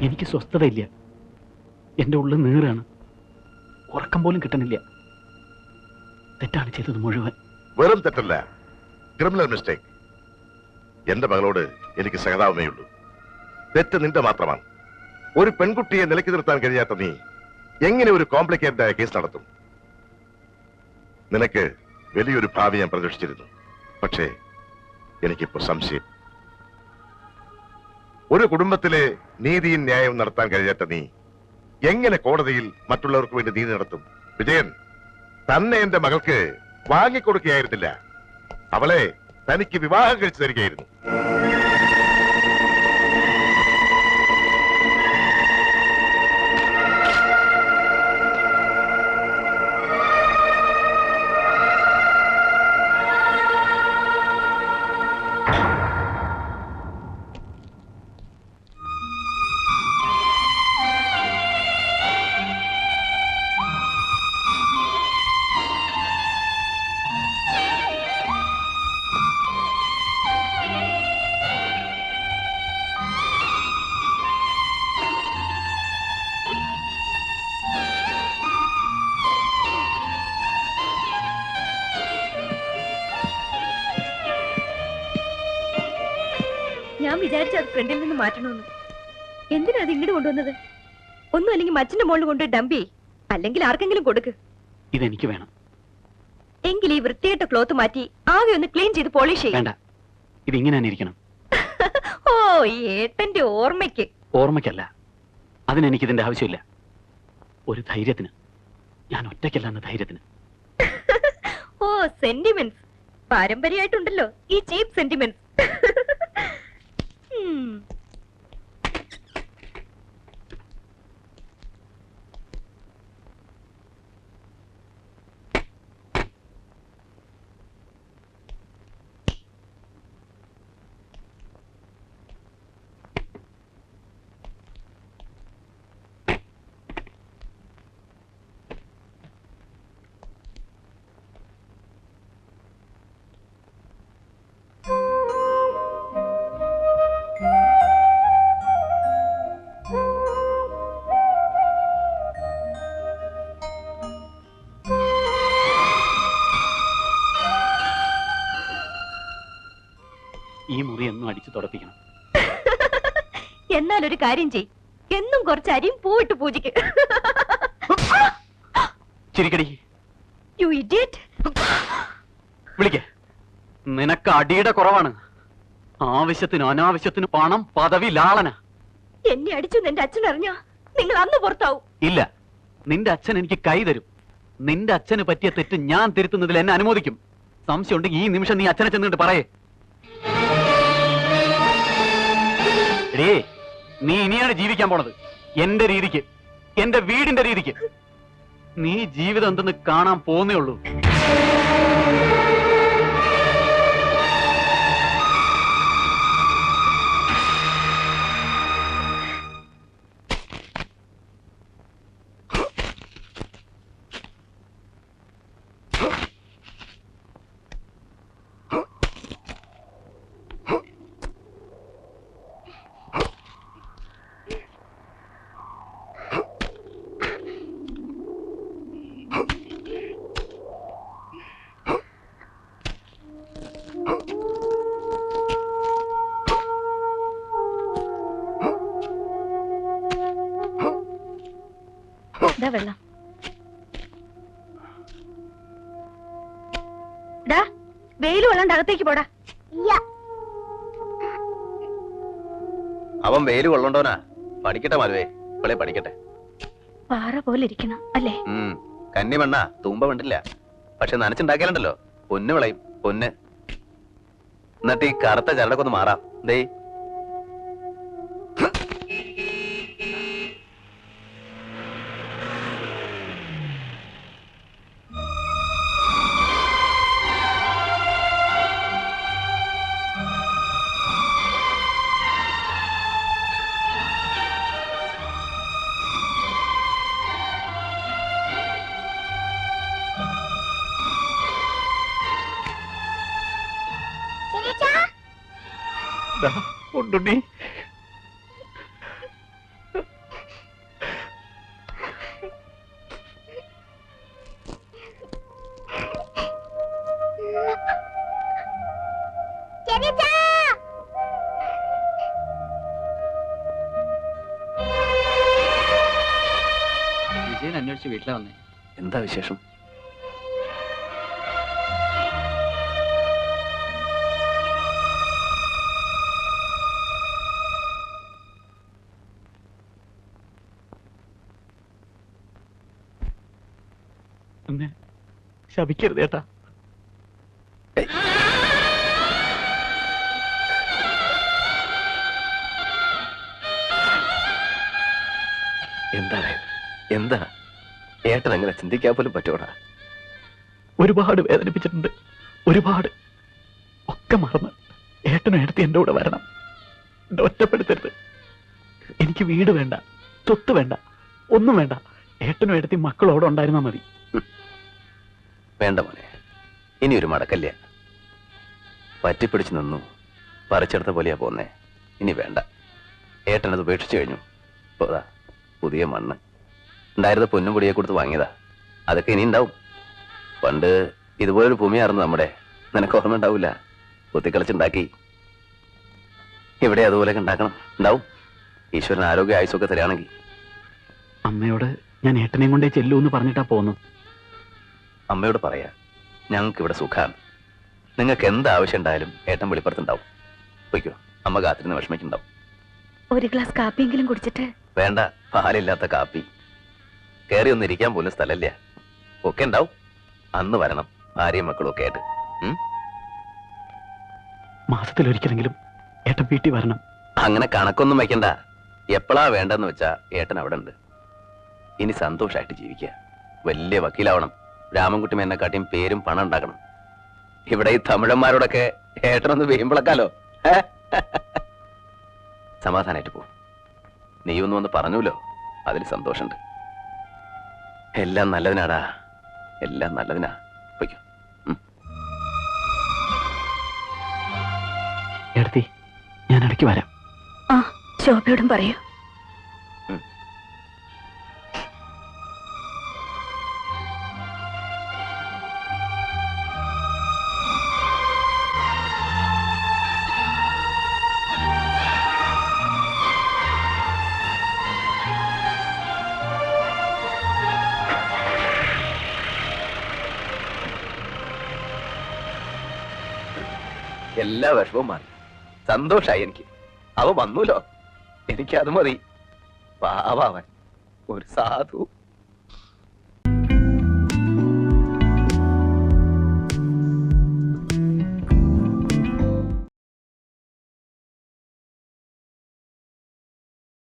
എനിക്ക് സ്വസ്ഥതയില്ല. എന്റെ ഉള്ളിൽ നീറാണ്. ഉറക്കം പോലും കിട്ടണില്ല. തെറ്റാണ് ചെയ്തത് മുഴുവൻ. വെറും തെറ്റല്ല, ക്രിമിനൽ മിസ്റ്റേക്ക്. എന്റെ മകളോട് എനിക്ക് സഹതാപമേ ഉള്ളൂ. തെറ്റ് നിന്റെ മാത്രമാണ്. ഒരു പെൺകുട്ടിയെ നിലയ്ക്ക് നിർത്താൻ കഴിയാത്ത നീ എങ്ങനെ ഒരു കോംപ്ലിക്കേറ്റഡ് ആയ കേസ് നടത്തും? നിനക്ക് വലിയൊരു ഭാവി ഞാൻ പ്രതീക്ഷിച്ചിരുന്നു. പക്ഷേ എനിക്കിപ്പോ സംശയം. ഒരു കുടുംബത്തിലെ നീതിയും ന്യായവും നടത്താൻ കഴിയാത്ത നീ എങ്ങനെ കോടതിയിൽ മറ്റുള്ളവർക്ക് വേണ്ടി നീതി നടത്തും? വിജയൻ തന്നെ എന്റെ മകൾക്ക് വാങ്ങിക്കൊടുക്കുകയായിരുന്നില്ല, അവളെ തനിക്ക് വിവാഹം കഴിച്ചു തരികയായിരുന്നു. ഞാൻ വിചാരിച്ചു അത് ഫ്രണ്ടിൽ നിന്ന് മാറ്റണമെന്ന്. എന്തിനാ അത് ഇങ്ങോട്ട് കൊണ്ടുവന്നത്? ഒന്നും അല്ലെങ്കിൽ മച്ചിന്റെ മുകളിൽ കൊണ്ട് ഡംപി, അല്ലെങ്കിൽ ആർക്കെങ്കിലും കൊടുക്ക്. ഇതെനിക്ക് വേണം. എങ്കിൽ ഈ വൃത്തിയായിട്ട ക്ലോത്ത് മാറ്റി ആകെ ഒന്ന് ക്ലീൻ ചെയ്ത് പോളിഷ് ചെയ്യും. വേണ്ട, ഇതിങ്ങനെ തന്നെ ഇരിക്കണം. ഓ, ഏട്ടന്റെ ഓർമ്മയ്ക്ക്. ഓർമ്മയ്ക്കല്ല, അതിനെനിക്ക് ഇതിന്റെ ആവശ്യമില്ല. ഒരു ധൈര്യത്തിന്. ഞാൻ ഒറ്റയ്ക്കല്ല എന്ന ധൈര്യത്തിന്. ഓ, സെന്റിമെന്റ്സ് പാരമ്പര്യമായിട്ടുണ്ടല്ലോ ഈ ചീപ്പ് സെന്റിമെന്റ്സ്. ഈ മുറി എന്നും അടിച്ചു തുടപ്പിക്കണം. എന്നാൽ ഒരു കാര്യം ചെയ്, എന്നും കുറച്ച് അരിയും പൂവിട്ട് പൂജിക്ക്. ചിരിക്കടി. You idiot. വിളിക്കേ. നിനക്ക് അടിയുടെ കുറവാണ്. ആവശ്യത്തിന് അനാവശ്യത്തിന് പണം, പദവി, ലാളന. എന്നെ അടിച്ചു എന്റെ അച്ഛൻ അറിഞ്ഞാ നിങ്ങൾ അന്ന് പുറത്താവും. ഇല്ല, നിന്റെ അച്ഛൻ എനിക്ക് കൈ തരും. നിന്റെ അച്ഛന് പറ്റിയ തെറ്റ് ഞാൻ തിരുത്തുന്നതിൽ എന്നെ അനുമോദിക്കും. സംശയം ഉണ്ടെങ്കിൽ ഈ നിമിഷം നീ അച്ഛനെ ചെന്നിട്ട് പറയേ. നീ ഇനിയാണ് ജീവിക്കാൻ പോണത് എന്റെ രീതിക്ക്, എന്റെ വീടിന്റെ രീതിക്ക്. നീ ജീവിതം എന്തെന്ന് കാണാൻ പോന്നേ ഉള്ളൂ. വെള്ളം വെയിൽ കൊള്ളാണ്ട് അകത്തേക്ക് പോടാ. അവൻ വെയിൽ കൊള്ളണ്ടോനാ? പഠിക്കട്ടെ മരുവേ, ഇപ്പളെ പഠിക്കട്ടെ. പാറ പോലെ ഇരിക്കണം അല്ലേ? കന്നി മണ്ണ തൂമ്പ വേണ്ടില്ല, പക്ഷെ നനച്ചുണ്ടാക്കിയാലുണ്ടല്ലോ പൊന്ന് വിളയും, പൊന്ന്. എന്നിട്ട് ഈ കറുത്ത ചരടൊക്കെ ഒന്ന് മാറാം. ദേ വിജയൻ അന്വേഷിച്ച് വീട്ടിലെ വന്നേ. എന്താ വിശേഷം? എന്നെ ശപിക്കരുത് ഏട്ടാ. എന്താണ് എന്താ ഏട്ടൻ അങ്ങനെ ചിന്തിക്കാൻ പോലും പറ്റൂടാ? ഒരുപാട് വേദനിപ്പിച്ചിട്ടുണ്ട്, ഒരുപാട്. ഒക്കെ മറന്ന് ഏട്ടനും എടുത്ത് എന്റെ കൂടെ വരണം. എന്നെ ഒറ്റപ്പെടുത്തരുത്. എനിക്ക് വീട് വേണ്ട, സ്വത്ത് വേണ്ട, ഒന്നും വേണ്ട. ഏട്ടനും എടുത്തി മക്കളും അവിടെ ഉണ്ടായിരുന്നാ മതി. വേണ്ട മോനെ, ഇനി ഒരു മടക്കല്ല. പറ്റിപ്പിടിച്ചു നിന്നു, പറിച്ചെടുത്ത പോലെയാ പോന്നേ. ഇനി വേണ്ട. ഏട്ടനത് ഉപേക്ഷിച്ചു കഴിഞ്ഞു. പോതാ പുതിയ മണ്ണ് ഉണ്ടായിരുന്ന പൊന്നും പൊടിയെ കൊടുത്ത് വാങ്ങിയതാ. അതൊക്കെ ഇനി ഉണ്ടാവും. പണ്ട് ഇതുപോലൊരു ഭൂമിയായിരുന്നു നമ്മുടെ. നിനക്ക് ഓർമ്മ ഉണ്ടാവില്ല? കുത്തിക്കളിച്ചുണ്ടാക്കി. ഇവിടെ അതുപോലെയൊക്കെ ഉണ്ടാക്കണം. ഉണ്ടാവും. ഈശ്വരൻ ആരോഗ്യ ആയുസൊക്കെ തരാണെങ്കിൽ. അമ്മയോട് ഞാൻ ഏട്ടനെയും കൊണ്ടേ ചെല്ലൂ എന്ന് പറഞ്ഞിട്ടാ പോന്നു. അമ്മയോട് പറയാ, ഞങ്ങൾക്ക് ഇവിടെ സുഖാണ്. നിങ്ങൾക്ക് എന്ത് ആവശ്യം ഉണ്ടായാലും ഏട്ടൻ വെളിപ്പുറത്തുണ്ടാവും. പൊയ്ക്കോ, അമ്മ കാത്തിരുന്ന് വിഷമിക്കുണ്ടാവും. ഒരു ഗ്ലാസ് കാപ്പിയെങ്കിലും കുടിച്ചിട്ട്. വേണ്ട, പാലില്ലാത്ത കാപ്പി. കയറി ഒന്നും ഇരിക്കാൻ പോലും സ്ഥലമില്ല. ഒക്കെ ഉണ്ടാവും. അന്ന് വരണം, ഭാര്യയും മക്കളും ഒക്കെ ആയിട്ട്. മാസത്തിലൊരിക്കലെങ്കിലും ഏട്ടൻ വീട്ടിൽ വരണം. അങ്ങനെ കണക്കൊന്നും വയ്ക്കണ്ട. എപ്പോഴാ വേണ്ടെന്ന് വെച്ചാ ഏട്ടൻ അവിടെ ഉണ്ട്. ഇനി സന്തോഷമായിട്ട് ജീവിക്കുക. വലിയ വക്കീലാവണം. രാമൻകുട്ടി എന്നെക്കാട്ടിയും പേരും പണം ഉണ്ടാക്കണം. ഇവിടെ ഈ തമിഴന്മാരോടൊക്കെ ഏട്ടനൊന്ന് വീമ്പിളക്കാലോ. സമാധാനായിട്ട് പോ. നീയൊന്നും ഒന്ന് പറഞ്ഞൂലോ, അതിൽ സന്തോഷമുണ്ട്. എല്ലാം നല്ലതിനാടാ, എല്ലാം നല്ലതിനാ. പൊയ്ക്കോ. എടുത്തി, ഞാൻ ഇടയ്ക്ക് വരാം. ആ, ശോഭയോടും പറയൂ. എല്ലാ വിഷമവും മാറി. സന്തോഷായി എനിക്ക്. അവ വന്നൂലോ, എനിക്കത് മതി. പാവാവൻ ഒരു സാധു.